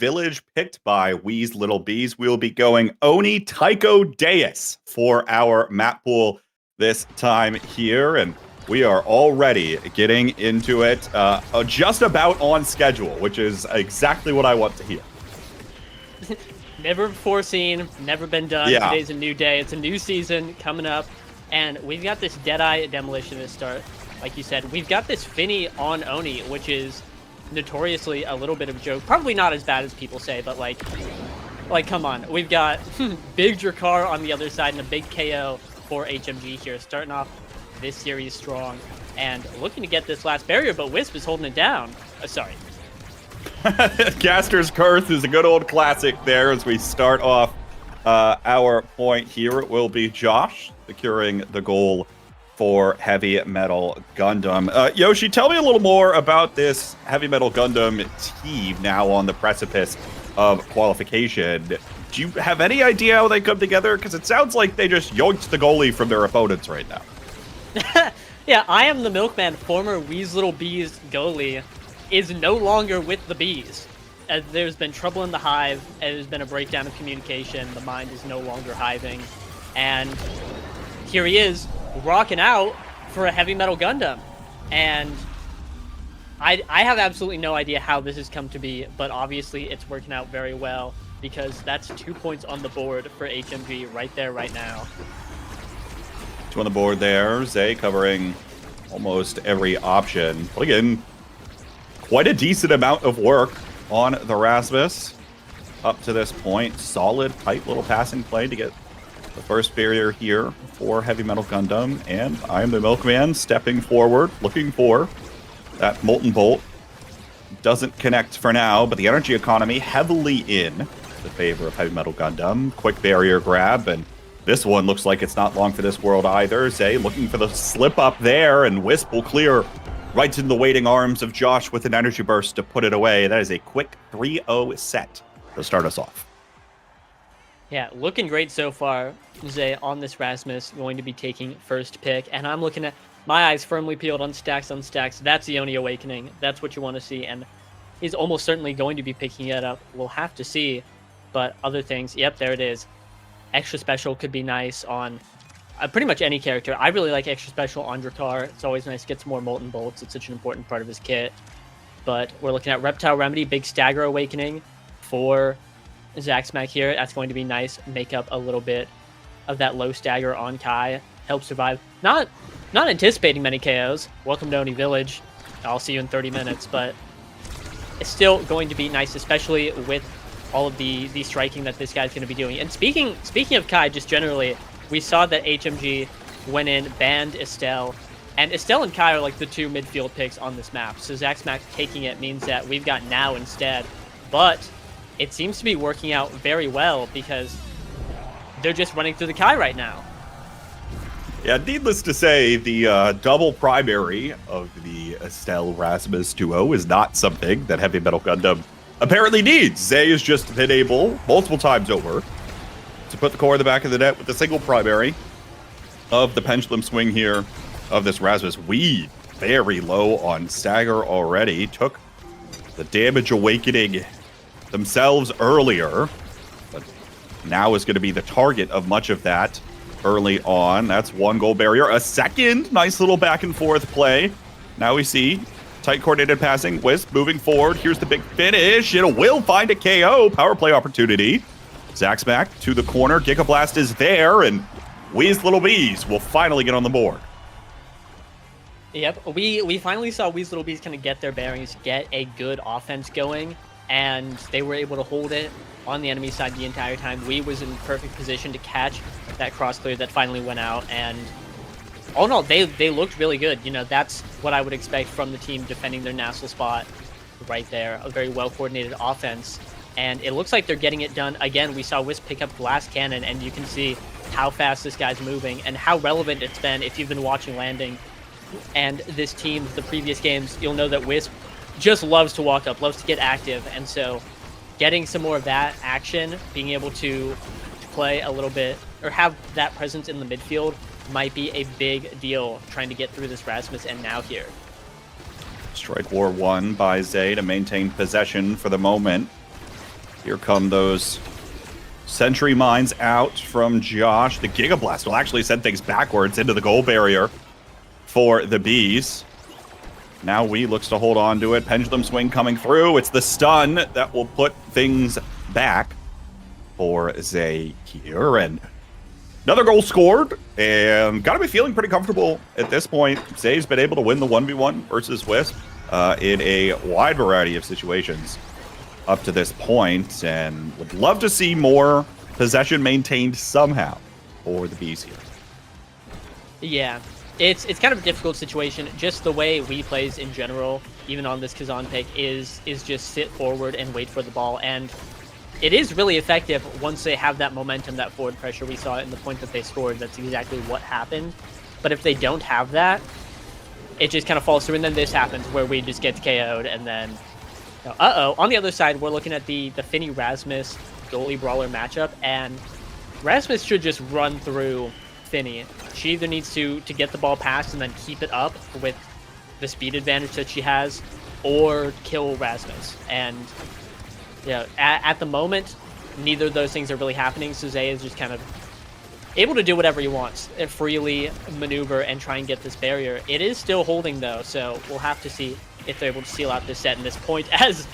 village picked by Wee's Little Bees. We'll be going Oni Tycho Deus for our map pool this time here, and we are already getting into it just about on schedule, which is exactly what I want to hear. Never before seen, never been done. Yeah. Today's a new day. It's a new season coming up, and we've got this Deadeye Demolition to start. Like you said, we've got this Finny on Oni, which is notoriously a little bit of a joke. Probably not as bad as people say, but like come on. We've got Big Drakkar on the other side and a big KO for HMG here, starting off this series strong and looking to get this last barrier, but Wisp is holding it down. Sorry. Caster's Curse is a good old classic there as we start off our point here. It will be Josh securing the goal for Heavy Metal Gundam. Yoshi, tell me a little more about this Heavy Metal Gundam team now on the precipice of qualification. Do you have any idea how they come together? Because it sounds like they just yoinked the goalie from their opponents right now. Yeah, I Am The Milkman, former Wee's Little Bees goalie, is no longer with the Bees. As there's been trouble in the hive, and there's been a breakdown of communication, the mind is no longer hiving, and here he is, rocking out for a Heavy Metal Gundam. And I have absolutely no idea how this has come to be, but obviously it's working out very well, because that's 2 points on the board for HMG right there, right now. 2 on the board there. Zay covering almost every option. But again, quite a decent amount of work on the Rasmus up to this point. Solid, tight little passing play to get the first barrier here for Heavy Metal Gundam. And I Am The Milkman stepping forward, looking for that Molten Bolt. Doesn't connect for now, but the energy economy heavily in the favor of Heavy Metal Gundam. Quick barrier grab, and this one looks like it's not long for this world either. Zay looking for the slip up there, and Wisp will clear right into the waiting arms of Josh with an energy burst to put it away. That is a quick 3-0 set to start us off. Yeah, looking great so far. Zay on this Rasmus, going to be taking first pick, and I'm looking at my eyes firmly peeled on stacks on stacks. That's the Oni Awakening. That's what you want to see, and he's almost certainly going to be picking it up. We'll have to see, but other things, yep, there it is. Extra special could be nice on pretty much any character. I really like extra special on Drakkar. It's always nice to get some more Molten Bolts. It's such an important part of his kit. But we're looking at Reptile Remedy, big Stagger Awakening for Zaxmac here. That's going to be nice. Make up a little bit of that low stagger on Kai. Help survive. Not anticipating many KOs. Welcome to Oni Village. I'll see you in 30 minutes. But it's still going to be nice, especially with all of the striking that this guy's going to be doing. And speaking of Kai, just generally, we saw that HMG went in, banned Estelle, and Estelle and Kai are like the 2 midfield picks on this map. So Zaxmac taking it means that we've got Now instead. But it seems to be working out very well because they're just running through the Kai right now. Yeah, needless to say, the double primary of the Estelle Rasmus duo is not something that Heavy Metal Gundam apparently needs. Zay has just been able, multiple times over, to put the core in the back of the net with a single primary of the pendulum swing here of this Rasmus. WEEB very low on stagger already. Took the damage awakening themselves earlier, but now is going to be the target of much of that early on. That's 1 goal barrier. A second nice little back and forth play. Now we see tight coordinated passing. Wisp moving forward. Here's the big finish. It will find a KO. Power play opportunity. Zaxmac to the corner. Giga Blast is there, and Wee's Little Bees will finally get on the board. Yep, we finally saw Wee's Little Bees kind of get their bearings, get a good offense going, and they were able to hold it on the enemy side the entire time. Wee was in perfect position to catch that cross clear that finally went out, and all in all, they looked really good. You know, that's what I would expect from the team defending their NASL spot right there. A very well-coordinated offense, and it looks like they're getting it done. Again, we saw Wisp pick up Glass Cannon, and you can see how fast this guy's moving and how relevant it's been. If you've been watching Landing and this team, the previous games, you'll know that Wisp just loves to walk up, loves to get active, and so getting some more of that action, being able to play a little bit, or have that presence in the midfield, might be a big deal trying to get through this Rasmus and Now here. Strike War won by Zay to maintain possession for the moment. Here come those sentry mines out from Josh. The Giga Blast will actually send things backwards into the goal barrier for the Bees. Now WEEB looks to hold on to it. Pendulum swing coming through. It's the stun that will put things back for Zay here. And another goal scored. And got to be feeling pretty comfortable at this point. Zay's been able to win the 1v1 versus Wisp in a wide variety of situations up to this point, and would love to see more possession maintained somehow for the Bees here. Yeah, it's kind of a difficult situation. Just the way we plays in general, even on this Kazan pick, is just sit forward and wait for the ball, and it is really effective once they have that momentum, that forward pressure. We saw it in the point that they scored. That's exactly what happened. But if they don't have that, it just kind of falls through, and then this happens where we just get KO'd, and then on the other side, we're looking at the Finny Rasmus goalie brawler matchup, and Rasmus should just run through Finny. She either needs to get the ball passed and then keep it up with the speed advantage that she has, or kill Rasmus. And at the moment, neither of those things are really happening. So Zay is just kind of able to do whatever he wants, freely maneuver and try and get this barrier. It is still holding though, so we'll have to see if they're able to seal out this set in this point, as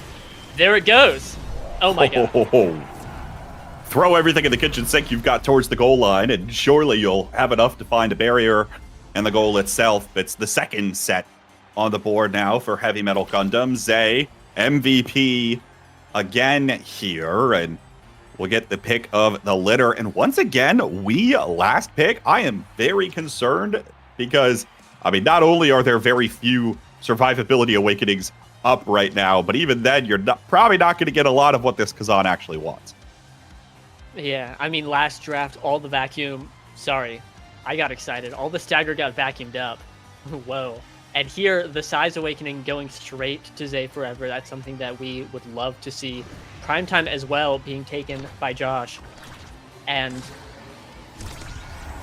there it goes. Oh my god. Throw everything in the kitchen sink you've got towards the goal line, and surely you'll have enough to find a barrier and the goal itself. It's the second set on the board now for Heavy Metal Gundam. Zay, MVP again here, and we'll get the pick of the litter. And once again, we last pick. I am very concerned because, I mean, not only are there very few survivability awakenings up right now, but even then, you're probably not going to get a lot of what this Kazan actually wants. Yeah, I mean, last draft, all the vacuum... Sorry, I got excited. All the stagger got vacuumed up. Whoa. And here, the size awakening going straight to Zay forever. That's something that we would love to see. Primetime as well being taken by Josh. And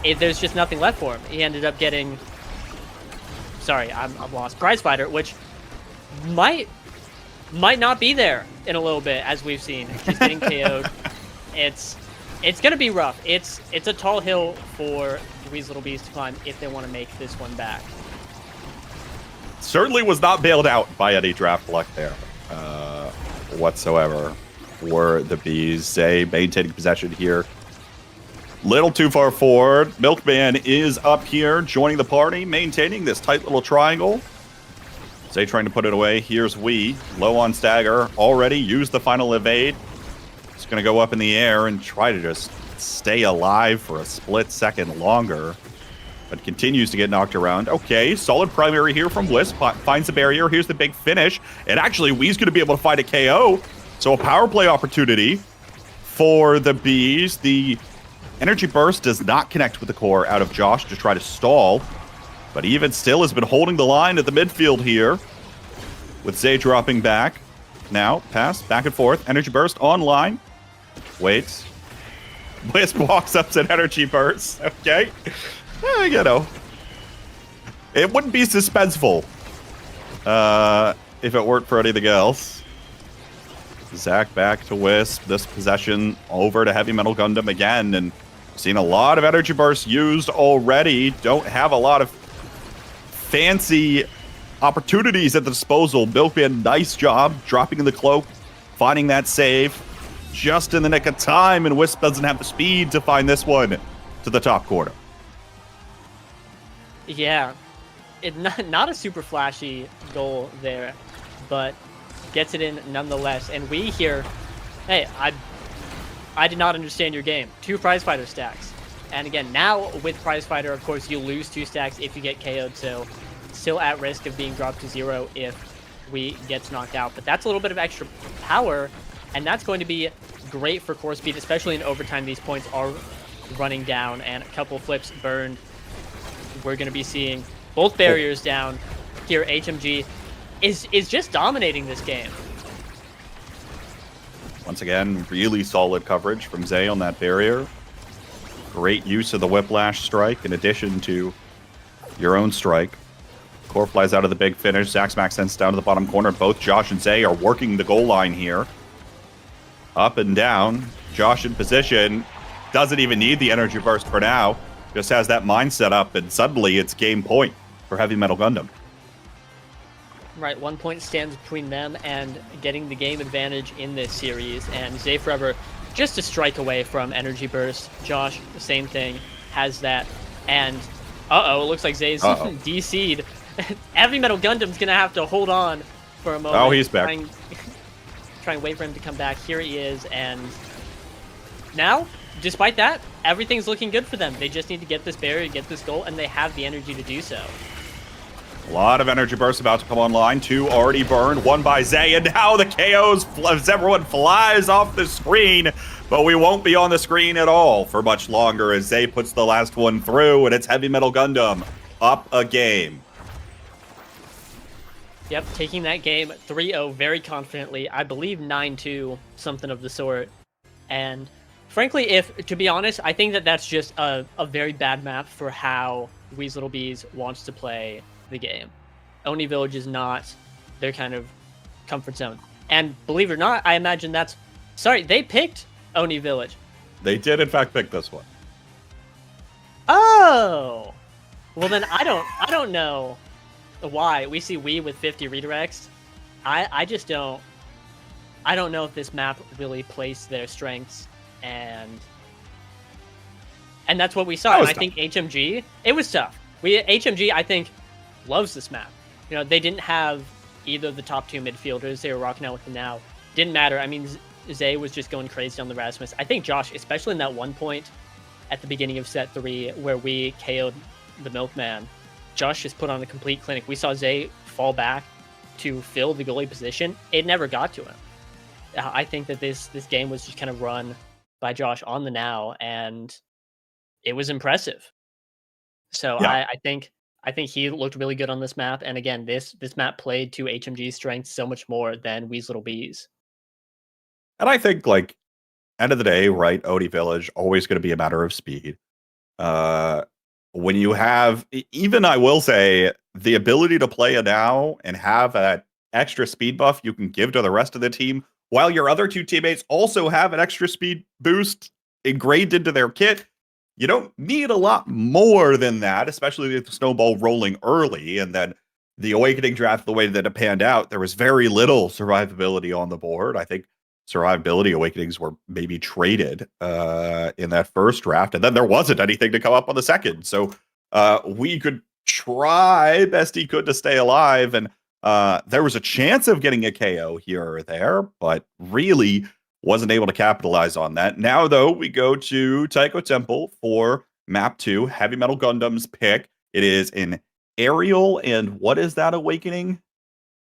there's just nothing left for him. He ended up getting... Sorry, I'm lost. Prize Fighter, which might not be there in a little bit, as we've seen. Just getting KO'd. It's going to be rough. It's a tall hill for these little bees to climb if they want to make this one back. Certainly was not bailed out by any draft luck there whatsoever for the Bees. Zay maintaining possession here. Little too far forward. Milkman is up here, joining the party, maintaining this tight little triangle. Zay trying to put it away. Here's WEEB, low on stagger, already used the final evade. He's going to go up in the air and try to just stay alive for a split second longer, but continues to get knocked around. Okay, solid primary here from Wisp. Finds the barrier. Here's the big finish. And actually, WEEB's going to be able to find a KO. So a power play opportunity for the Bees. The energy burst does not connect with the core out of Josh to try to stall, but even still has been holding the line at the midfield here, with Zay dropping back. Now, pass, back and forth, energy burst online. Waits. Wisp walks up to energy burst. Okay. You know. It wouldn't be suspenseful if it weren't for anything else. Zach back to Wisp. This possession over to Heavy Metal Gundam again, and seen a lot of energy bursts used already. Don't have a lot of fancy opportunities at the disposal. Milkman, nice job dropping in the cloak, finding that save just in the nick of time, and Wisp doesn't have the speed to find this one to the top corner. Yeah, not a super flashy goal there, but gets it in nonetheless. And we here, hey, I did not understand your game. 2 prize fighter stacks. And again, now with prize fighter, of course, you lose 2 stacks if you get KO'd, so still at risk of being dropped to 0 if we gets knocked out. But that's a little bit of extra power, and that's going to be great for core speed, especially in overtime. These points are running down, and a couple flips burned. We're going to be seeing both barriers down here. HMG is just dominating this game. Once again, really solid coverage from Zay on that barrier. Great use of the whiplash strike in addition to your own strike. Core flies out of the big finish. Zaxmax sends down to the bottom corner. Both Josh and Zay are working the goal line here. up and down. Josh in position. Doesn't even need the energy burst for now. Just has that mindset up, and suddenly it's game point for Heavy Metal Gundam. Right, 1 point stands between them and getting the game advantage in this series. And Zay Forever just a strike away from energy burst. Josh, the same thing, has that. And it looks like Zay's DC'd. Heavy Metal Gundam's gonna have to hold on for a moment. Oh, he's back. Try and wait for him to come back. Here he is, and now, despite that, everything's looking good for them. They just need to get this barrier, get this goal, and they have the energy to do so. A lot of energy bursts about to come online. 2 already burned, 1 by Zay, and now the KOs as everyone flies off the screen. But we won't be on the screen at all for much longer as Zay puts the last one through, and it's Heavy Metal Gundam up a game. Yep, taking that game 3-0 very confidently. I believe 9-2, something of the sort. And frankly, to be honest, I think that that's just a very bad map for how Weez Little Bees wants to play the game. Oni Village is not their kind of comfort zone. And believe it or not, I imagine they picked Oni Village. They did, in fact, pick this one. Oh! Well, then I don't know why. We see WEEB with 50 redirects. I just don't... I don't know if this map really plays their strengths, and that's what we saw. And I think HMG, it was tough. HMG, I think, loves this map. You know, they didn't have either of the top 2 midfielders. They were rocking out with them now. Didn't matter. I mean, Zay was just going crazy on the Rasmus. I think Josh, especially in that 1 point at the beginning of set 3 where we KO'd the Milkman, Josh just put on a complete clinic. We saw Zay fall back to fill the goalie position. It never got to him. I think that this game was just kind of run by Josh on the now, and it was impressive. So yeah. I think he looked really good on this map. And again, this map played to HMG's strengths so much more than Weez Little Bees. And I think, like, end of the day, right, Oni Village, always going to be a matter of speed. When you have, even I will say, the ability to play a now and have that extra speed buff you can give to the rest of the team, while your other 2 teammates also have an extra speed boost ingrained into their kit, you don't need a lot more than that, especially with the snowball rolling early. And then the Awakening draft, the way that it panned out, there was very little survivability on the board. I think survivability Awakenings were maybe traded in that first draft, and then there wasn't anything to come up on the second. So we could try best he could to stay alive, and there was a chance of getting a KO here or there, but really wasn't able to capitalize on that. Now, though, we go to Taiko Temple for map 2, Heavy Metal Gundam's pick. It is an aerial, and what is that Awakening?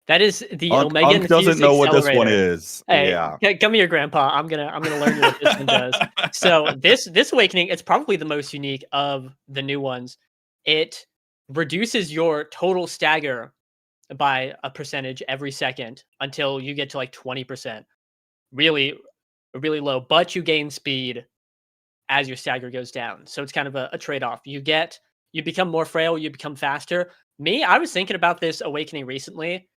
That is the Omega Unk doesn't know what this one is. Hey, yeah. Come here, Grandpa. I'm gonna learn you what this one does. So this Awakening, it's probably the most unique of the new ones. It reduces your total stagger by a percentage every second until you get to like 20%. Really, really low, but you gain speed as your stagger goes down. So it's kind of a trade-off. You become more frail, you become faster. I was thinking about this Awakening recently.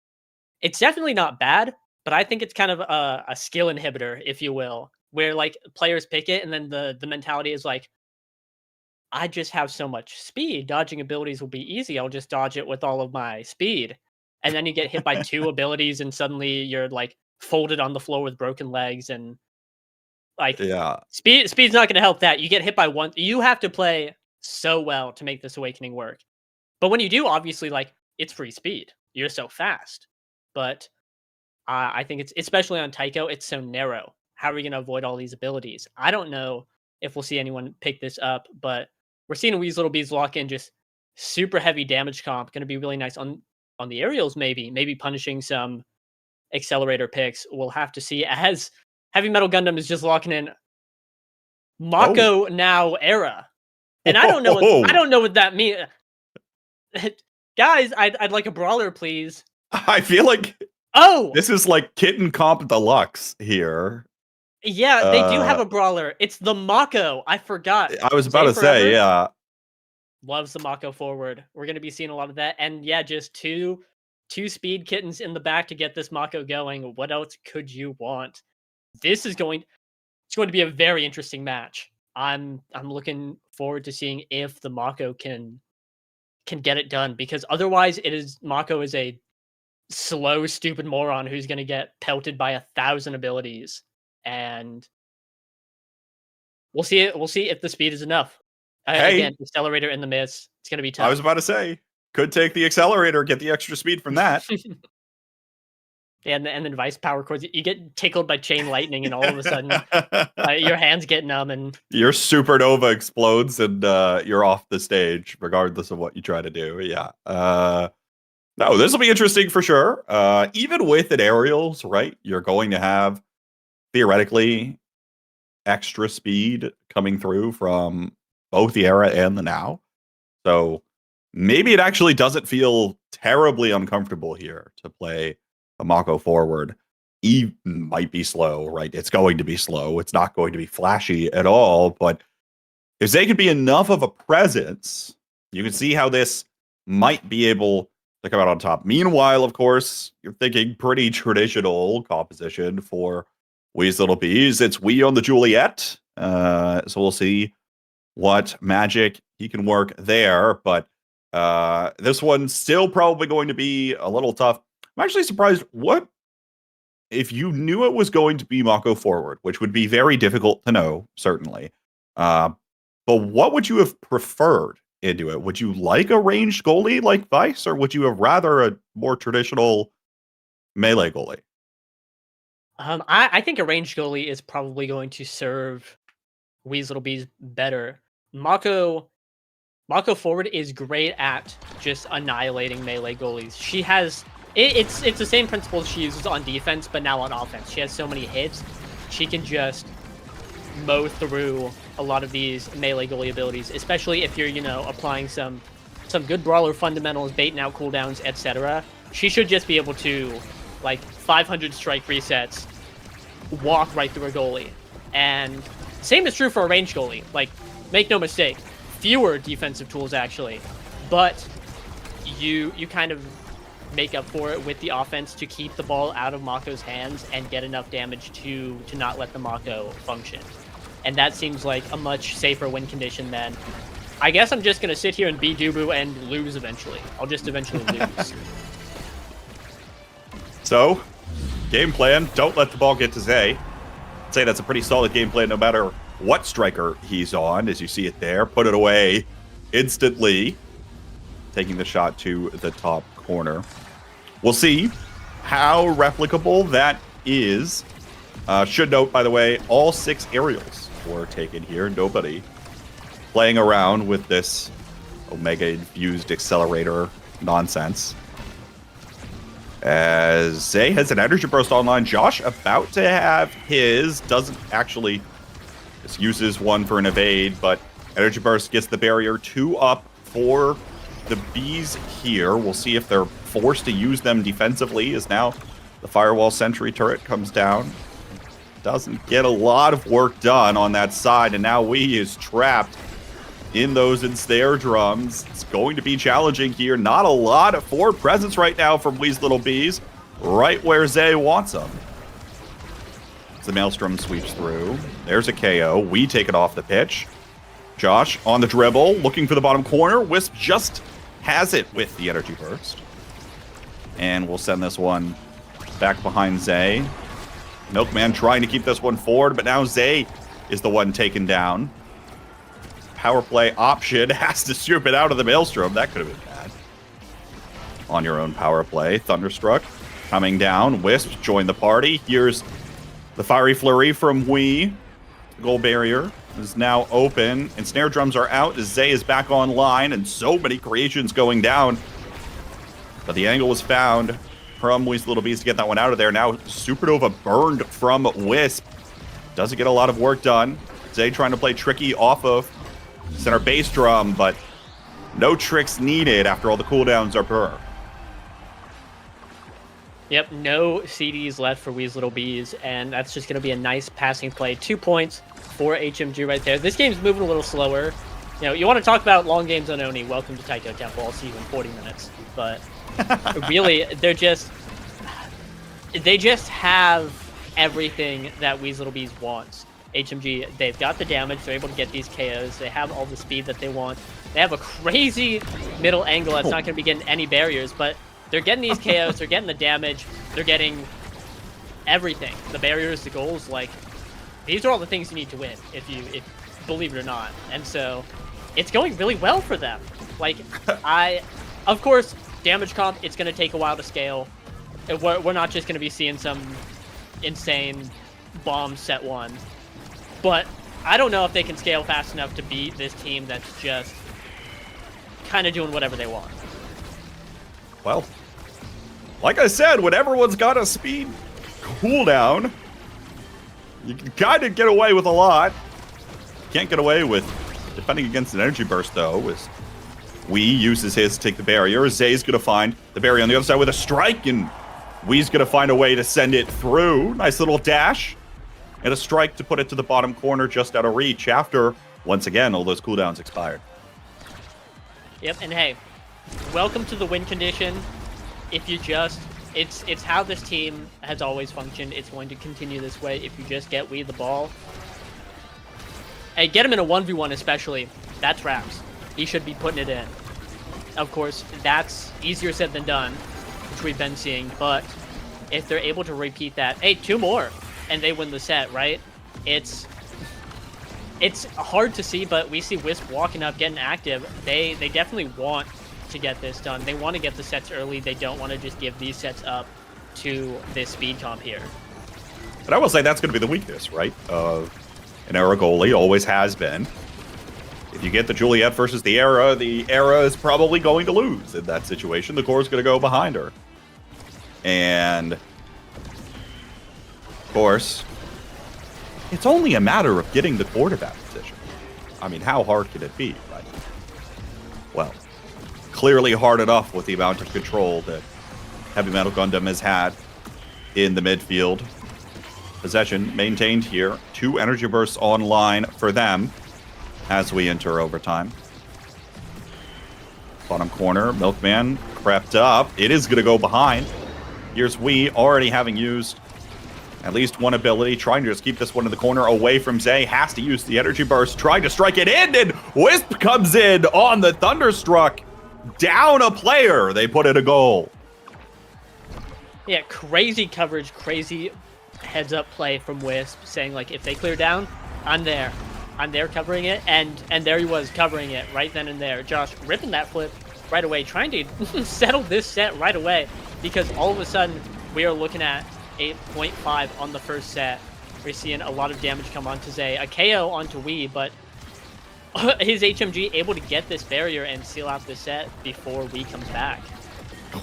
It's definitely not bad, but I think it's kind of a skill inhibitor, if you will, where like players pick it and then the mentality is like, I just have so much speed. Dodging abilities will be easy. I'll just dodge it with all of my speed. And then you get hit by 2 abilities and suddenly you're like folded on the floor with broken legs, and like speed's not going to help that. You get hit by 1. You have to play so well to make this Awakening work. But when you do, obviously, like, it's free speed. You're so fast. But I think it's, especially on Taiko, it's so narrow. How are we going to avoid all these abilities? I don't know if we'll see anyone pick this up, but we're seeing Weez Little Bees lock in just super heavy damage comp. Going to be really nice on the aerials, maybe punishing some accelerator picks. We'll have to see, as Heavy Metal Gundam is just locking in Mako now era. And I don't know what that means. Guys, I'd like a brawler, please. I feel like this is like Kitten Comp Deluxe here. Yeah, they do have a brawler. It's the Mako. I forgot. I was about to say, yeah. Loves the Mako forward. We're going to be seeing a lot of that. And yeah, just two speed kittens in the back to get this Mako going. What else could you want? this is going to be a very interesting match. I'm looking forward to seeing if the Mako can get it done, because otherwise Mako is a slow, stupid moron who's going to get pelted by 1,000 abilities, and we'll see if the speed is enough. Again, accelerator in the miss. It's going to be tough. I was about to say, could take the accelerator, get the extra speed from that. Yeah, and then vice power chords. You get tickled by chain lightning, and all of a sudden, your hands get numb, and your supernova explodes, and you're off the stage, regardless of what you try to do. Yeah. No, this will be interesting for sure. Even with an aerials, right? You're going to have theoretically extra speed coming through from both the era and the now. So maybe it actually doesn't feel terribly uncomfortable here to play a Mako forward. E might be slow, right? It's going to be slow. It's not going to be flashy at all. But if Zay could be enough of a presence, you can see how this might be able to come out on top. Meanwhile, of course, you're thinking pretty traditional composition for Wee's Little Bees. It's Wee on the Juliet. So we'll see what magic he can work there. But this one's still probably going to be a little tough. I'm actually surprised. What if you knew it was going to be Mako forward, which would be very difficult to know, certainly. But what would you have preferred into it? Would you like a ranged goalie like Vice, or would you have rather a more traditional melee goalie? I think a ranged goalie is probably going to serve Wee's Little Bees better. Mako forward is great at just annihilating melee goalies. She has it's the same principles she uses on defense, but now on offense. She has so many hits, she can just mow through a lot of these melee goalie abilities, especially if you're, applying some good brawler fundamentals, baiting out cooldowns, etc. She should just be able to, 500 strike resets, walk right through a goalie. And same is true for a ranged goalie. Make no mistake, fewer defensive tools actually, but you kind of make up for it with the offense to keep the ball out of Mako's hands and get enough damage to not let the Mako function. And that seems like a much safer win condition than, I guess I'm just going to sit here and be Dubu and lose eventually. I'll just eventually lose. So, game plan, don't let the ball get to Zay. I'd say that's a pretty solid game plan no matter what striker he's on, as you see it there. Put it away instantly, taking the shot to the top corner. We'll see how replicable that is. Should note, by the way, all 6 aerials were taken here. Nobody playing around with this Omega-infused accelerator nonsense. As Zay has an energy burst online. Josh about to have his. Doesn't actually. Just uses one for an evade, but energy burst gets the barrier 2 up for the Bees here. We'll see if they're forced to use them defensively, as now the Firewall Sentry turret comes down. Doesn't get a lot of work done on that side, and now Wee is trapped in those ensnare drums. It's going to be challenging here. Not a lot of forward presence right now from Wee's Little Bees, right where Zay wants them. As the Maelstrom sweeps through. There's a KO. Wee take it off the pitch. Josh on the dribble, looking for the bottom corner. Wisp just has it with the energy burst. And we'll send this one back behind Zay. Milkman trying to keep this one forward, but now Zay is the one taken down. Power play option has to swoop it out of the Maelstrom. That could have been bad. On your own power play. Thunderstruck coming down. Wisp join the party. Here's the Fiery Flurry from Wee. Goal barrier is now open, and snare drums are out as Zay is back online, and so many creations going down. But the angle was found from Wee's Little Bees to get that one out of there. Now Supernova burned from Wisp. Doesn't get a lot of work done. Zay trying to play tricky off of center bass drum, but no tricks needed after all the cooldowns are per. Yep, no CDs left for Wee's Little Bees, and that's just going to be a nice passing play. 2 points for HMG right there. This game's moving a little slower. You want to talk about long games on Oni, welcome to Taiko Temple. I'll see you in 40 minutes. But really, they just have everything that Weasel Bees wants. HMG, they've got the damage, they're able to get these KOs, they have all the speed that they want. They have a crazy middle angle that's not going to be getting any barriers, but they're getting these KOs, they're getting the damage, they're getting everything. The barriers, the goals, like, these are all the things you need to win, if believe it or not. And so, it's going really well for them. Like, of course, damage comp, it's going to take a while to scale. We're not just going to be seeing some insane bomb set 1. But I don't know if they can scale fast enough to beat this team that's just kind of doing whatever they want. Well, like I said, when everyone's got a speed cooldown, you can kind of get away with a lot. Can't get away with defending against an energy burst, though, as WEE uses his to take the barrier. Zay's going to find the barrier on the other side with a strike, and WEE's going to find a way to send it through. Nice little dash. And a strike to put it to the bottom corner just out of reach after, once again, all those cooldowns expired. Yep, and hey, welcome to the win condition. If you just, it's how this team has always functioned. It's going to continue this way. If you just get WEE the ball, hey, get him in a 1v1 especially, that's Raps. He should be putting it in. Of course, that's easier said than done, which we've been seeing, but if they're able to repeat that, hey, 2 more. And they win the set, right? It's hard to see, but we see Wisp walking up, getting active. They definitely want to get this done. They want to get the sets early. They don't want to just give these sets up to this speed comp here. But I will say that's going to be the weakness, right? Of an Era goalie, always has been. If you get the Juliet versus the Era is probably going to lose in that situation. The core is going to go behind her. And of course, it's only a matter of getting the quarterback position. I mean, how hard can it be, right? Well, clearly hard enough with the amount of control that Heavy Metal Gundam has had in the midfield. Possession maintained here. 2 energy bursts online for them as we enter overtime. Bottom corner, Milkman crept up. It is going to go behind. Here's WEE already having used at least one ability, trying to just keep this one in the corner away from Zay. Has to use the energy burst, trying to strike it in, and Wisp comes in on the Thunderstruck. Down a player. They put in a goal. Yeah, crazy coverage, crazy heads-up play from Wisp, saying, like, if they clear down, I'm there. I'm there covering it, and there he was covering it right then and there. Josh ripping that flip right away, trying to settle this set right away, because all of a sudden we are looking at 8.5 on the first set. We're seeing a lot of damage come onto Zay. A KO onto WEE, but his HMG able to get this barrier and seal out the set before WEE comes back.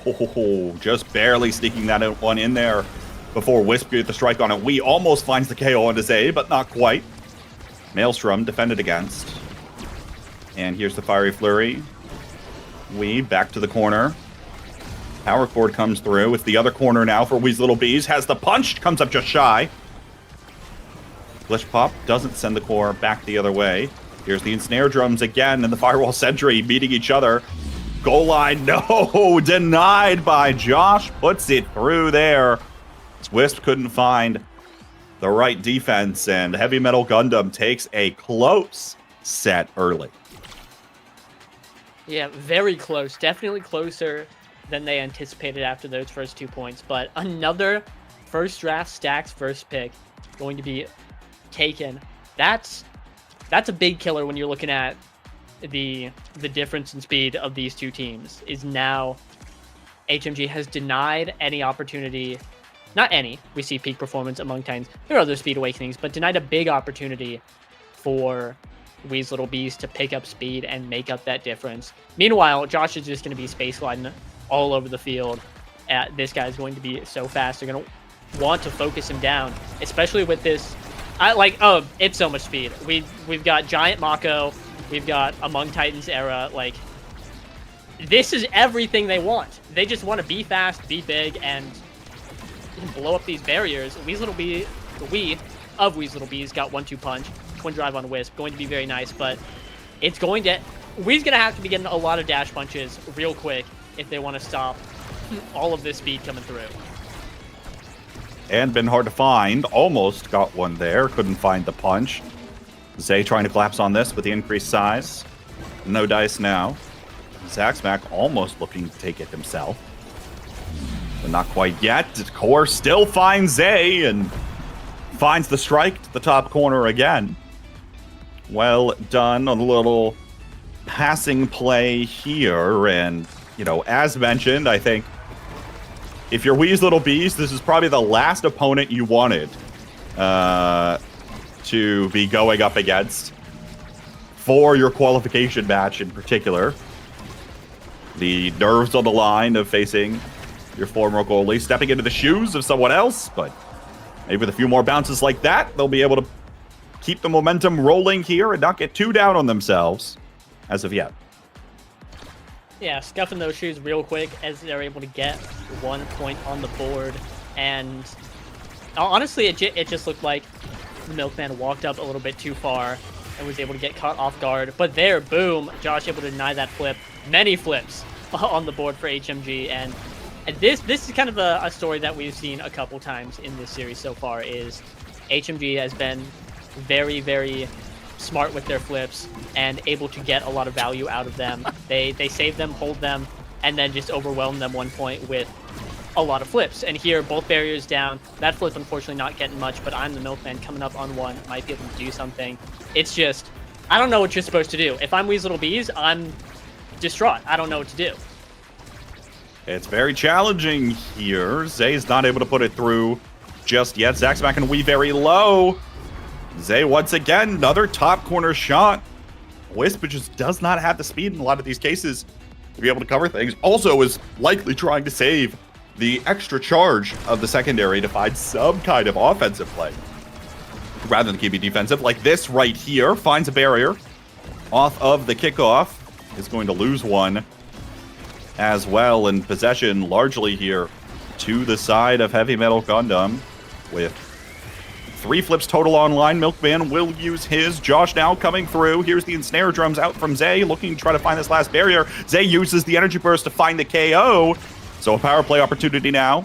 Oh, just barely sneaking that one in there before Wisp get the strike on it. WEE almost finds the KO onto Zay, but not quite. Maelstrom defended against. And here's the Fiery Flurry. WEE back to the corner. Power Chord comes through. It's the other corner now for Weasel Bees. Has the punch. Comes up just shy. Glitch Pop doesn't send the core back the other way. Here's the Ensnare Drums again and the Firewall Sentry meeting each other. Goal line. No. Denied by Josh. Puts it through there. Wisp couldn't find the right defense, and Heavy Metal Gundam takes a close set early. Yeah, very close. Definitely closer than they anticipated after those first 2 points. But another first draft stacks first pick going to be taken. That's a big killer when you're looking at the difference in speed of these two teams. Is now HMG has denied any opportunity. Not any. We see peak performance among Titans. There are other speed awakenings, but denied a big opportunity for Weasel Bees to pick up speed and make up that difference. Meanwhile, Josh is just going to be space gliding all over the field. This guy's going to be so fast. They're going to want to focus him down, especially with this. It's so much speed. We've got Giant Mako. We've got Among Titans era. Like, this is everything they want. They just want to be fast, be big, and blow up these barriers. WEE of Weasel Bees got 1-2 punch, twin drive on Wisp, going to be very nice, but it's going to... WEE's going to have to be getting a lot of dash punches real quick if they want to stop all of this speed coming through. and been hard to find. Almost got one there. Couldn't find the punch. Zay trying to collapse on this with the increased size. No dice now. Zaxmac almost looking to take it himself. But not quite yet. Core still finds Zay and finds the strike to the top corner again. Well done on a little passing play here. And, you know, as mentioned, I think if you're Wee's Little Bees, this is probably the last opponent you wanted to be going up against for your qualification match in particular. The nerves on the line of facing your former goalie, stepping into the shoes of someone else, but maybe with a few more bounces like that, they'll be able to keep the momentum rolling here and not get too down on themselves as of yet. Yeah, scuffing those shoes real quick as they're able to get 1 point on the board. And honestly, it just looked like the Milkman walked up a little bit too far and was able to get caught off guard. But there, boom, Josh able to deny that flip. Many flips on the board for HMG. And this is kind of a story that we've seen a couple times in this series so far, is HMG has been very, very smart with their flips and able to get a lot of value out of them. They save them, hold them, and then just overwhelm them 1 point with a lot of flips. And here, both barriers down. That flip, unfortunately, not getting much, but I'm the Milkman coming up on one. Might be able to do something. It's just, I don't know what you're supposed to do. If I'm Wee's Little Bees, I'm distraught. I don't know what to do. It's very challenging here. Zay's not able to put it through just yet. Zaxmac and Wee very low. Zay once again, another top corner shot. Wisp just does not have the speed in a lot of these cases to be able to cover things. Also is likely trying to save the extra charge of the secondary to find some kind of offensive play rather than keeping defensive. Like this right here, finds a barrier off of the kickoff. Is going to lose one as well, in possession largely here to the side of Heavy Metal Gundam with 3 flips total online. Milkman will use his. Josh now coming through. Here's the ensnare drums out from Zay, looking to try to find this last barrier. Zay uses the energy burst to find the KO. So a power play opportunity now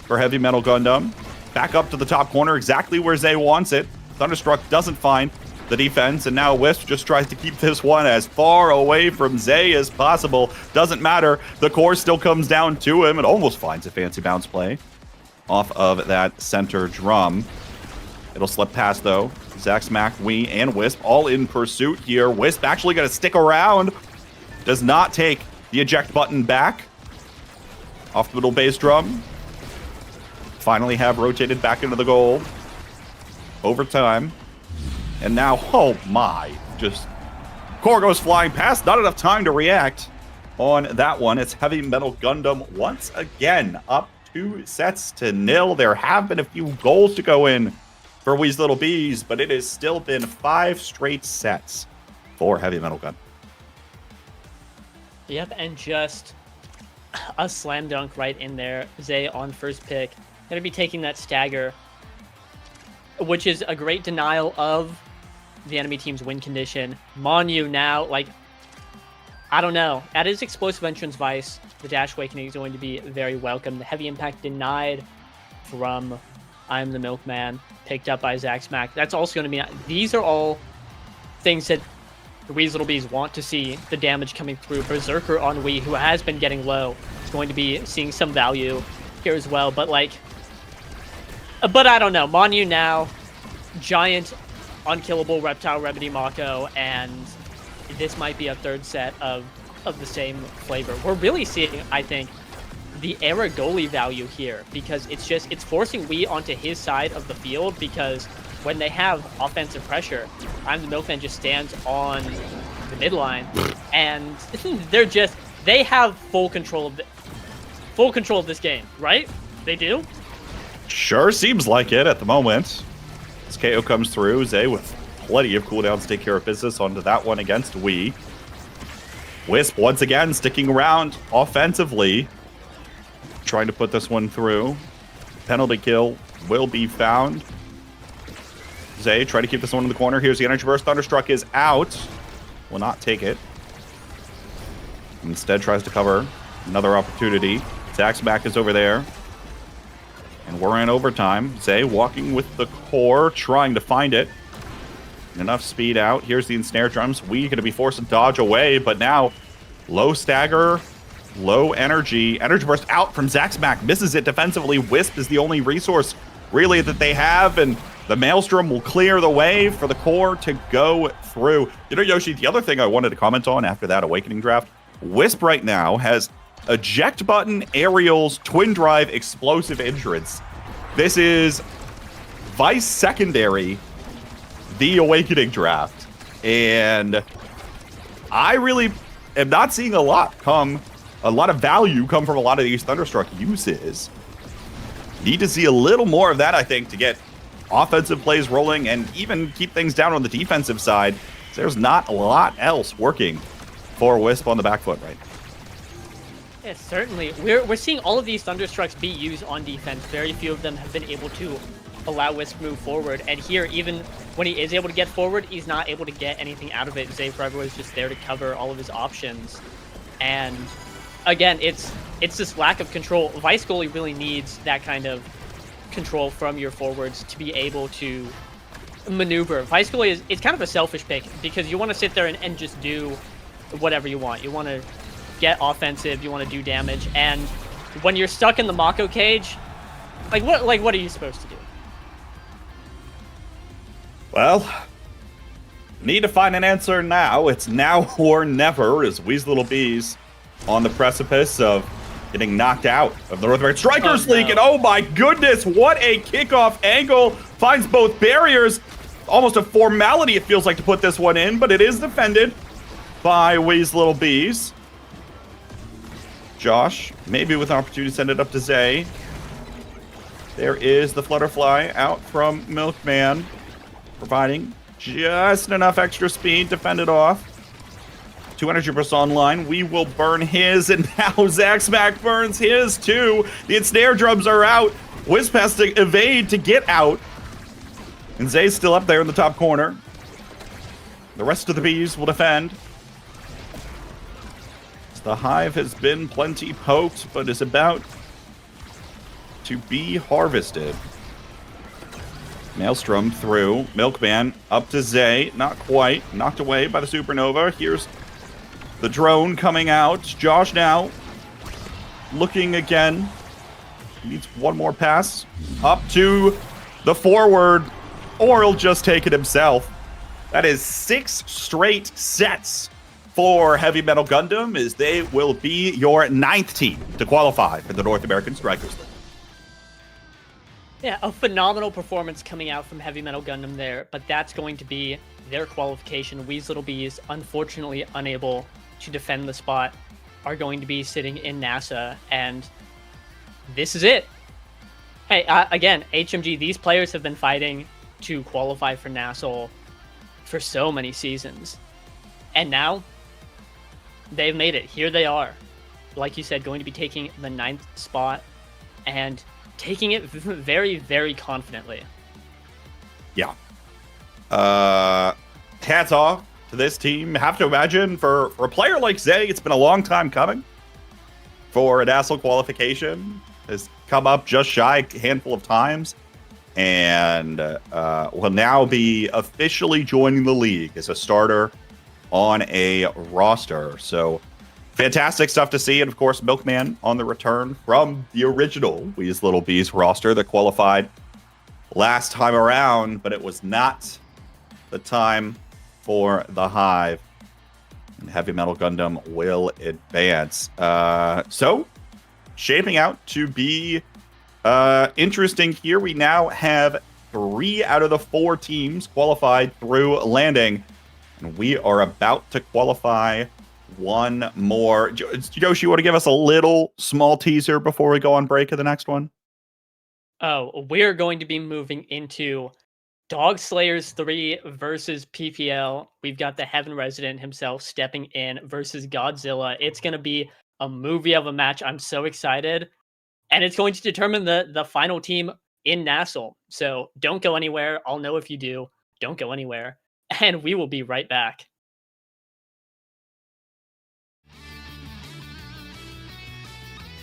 for Heavy Metal Gundam. Back up to the top corner, exactly where Zay wants it. Thunderstruck doesn't find the defense, and now Wisp just tries to keep this one as far away from Zay as possible. Doesn't matter. The core still comes down to him and almost finds a fancy bounce play off of that center drum. It'll slip past, though. Zaxmac, Wee, and Wisp all in pursuit here. Wisp actually going to stick around. Does not take the eject button back off the middle bass drum. Finally have rotated back into the goal. Overtime. And now, oh my, just core goes flying past. Not enough time to react on that one. It's Heavy Metal Gundam once again up 2-0. There have been a few goals to go in for Wee's Little Bees, but it has still been 5 straight sets for Heavy Metal Gundam. Yep, and just a slam dunk right in there. Zay on first pick. Going to be taking that stagger, which is a great denial of the enemy team's win condition. Monu now, like, I don't know. At his explosive entrance vice, the Dash Awakening is going to be very welcome. The heavy impact denied from I'm the Milkman, picked up by Zaxmac. That's also going to be... These are all things that the Wee's Little Bees want to see the damage coming through. Berserker on Wee, who has been getting low, is going to be seeing some value here as well. But, like... But I don't know. Monu now, giant, unkillable Reptile Remedy Mako, and this might be a third set of the same flavor. We're really seeing, I think, the Era goalie value here, because it's forcing Wee onto his side of the field, because when they have offensive pressure, I'm the Milkman just stands on the midline, and they have full control of this game, right? They do? Sure seems like it at the moment. As KO comes through, Zay with plenty of cooldowns to take care of business onto that one against Wee. Wisp once again sticking around offensively, trying to put this one through. Penalty kill will be found. Zay trying to keep this one in the corner. Here's the energy burst. Thunderstruck is out. Will not take it. Instead tries to cover another opportunity. Zaxmac is over there. And we're in overtime. Zay walking with the core, trying to find it. Enough speed out. Here's the ensnare drums. We going to be forced to dodge away, but now low stagger, low energy. Energy burst out from Zaxmac. Misses it defensively. Wisp is the only resource really that they have, and the Maelstrom will clear the way for the core to go through. You know, Yoshi, the other thing I wanted to comment on after that Awakening draft, Wisp right now has eject button, aerials, twin drive, explosive entrance. This is Vice Secondary, the Awakening draft. And I really am not seeing a lot of value come from a lot of these Thunderstruck uses. Need to see a little more of that, I think, to get offensive plays rolling and even keep things down on the defensive side. There's not a lot else working for Wisp on the back foot right now. Yeah, certainly. We're seeing all of these Thunderstrucks be used on defense. Very few of them have been able to allow Wisp move forward. And here, even when he is able to get forward, he's not able to get anything out of it. Zay Forever is just there to cover all of his options. And again, it's this lack of control. Vice goalie really needs that kind of control from your forwards to be able to maneuver. Vice goalie it's kind of a selfish pick because you want to sit there and just do whatever you want. You want to get offensive, you want to do damage, and when you're stuck in the Mako cage, what are you supposed to do? Well, need to find an answer now. It's now or never as Wee's Little Bees on the precipice of getting knocked out of the North American Strikers League. And oh my goodness, what a kickoff angle. Finds both barriers. Almost a formality, it feels like, to put this one in, but it is defended by Wee's Little Bees. Josh, maybe with an opportunity to send it up to Zay. There is the Flutterfly out from Milkman, providing just enough extra speed to fend it off. 2 energy bursts online. We will burn his, and now Zaxmac burns his too. The ensnare drums are out. Wisp has to evade to get out. And Zay's still up there in the top corner. The rest of the bees will defend. The Hive has been plenty poked, but is about to be harvested. Maelstrom through. Milkman up to Zay. Not quite. Knocked away by the Supernova. Here's the drone coming out. Josh now looking again. Needs one more pass. Up to the forward. Or he'll just take it himself. That is 6 straight sets for Heavy Metal Gundam, as they will be your 9th team to qualify for the North American Strikers League. Yeah, a phenomenal performance coming out from Heavy Metal Gundam there, but that's going to be their qualification. Wee's Little Bees, unfortunately unable to defend the spot, are going to be sitting in NASA, and this is it. Hey, again, HMG, these players have been fighting to qualify for NASL for so many seasons, and now they've made it. Here they are. Like you said, going to be taking the 9th spot and taking it very, very confidently. Yeah. Hats off to this team. Have to imagine for a player like Zay, it's been a long time coming for a NASL qualification. Has come up just shy a handful of times, and will now be officially joining the league as a starter on a roster. So fantastic stuff to see. And of course, Milkman on the return from the original Wee's Little Bees roster that qualified last time around, but it was not the time for the Hive. And Heavy Metal Gundam will advance. So shaping out to be interesting here. We now have 3 out of the 4 teams qualified through landing. And we are about to qualify one more. Yoshi, you want to give us a little small teaser before we go on break of the next one? Oh, we're going to be moving into Dog Slayers 3 versus PPL. We've got the Heaven Resident himself stepping in versus Godzilla. It's going to be a movie of a match. I'm so excited. And it's going to determine the final team in NASL. So don't go anywhere. I'll know if you do. Don't go anywhere. And we will be right back.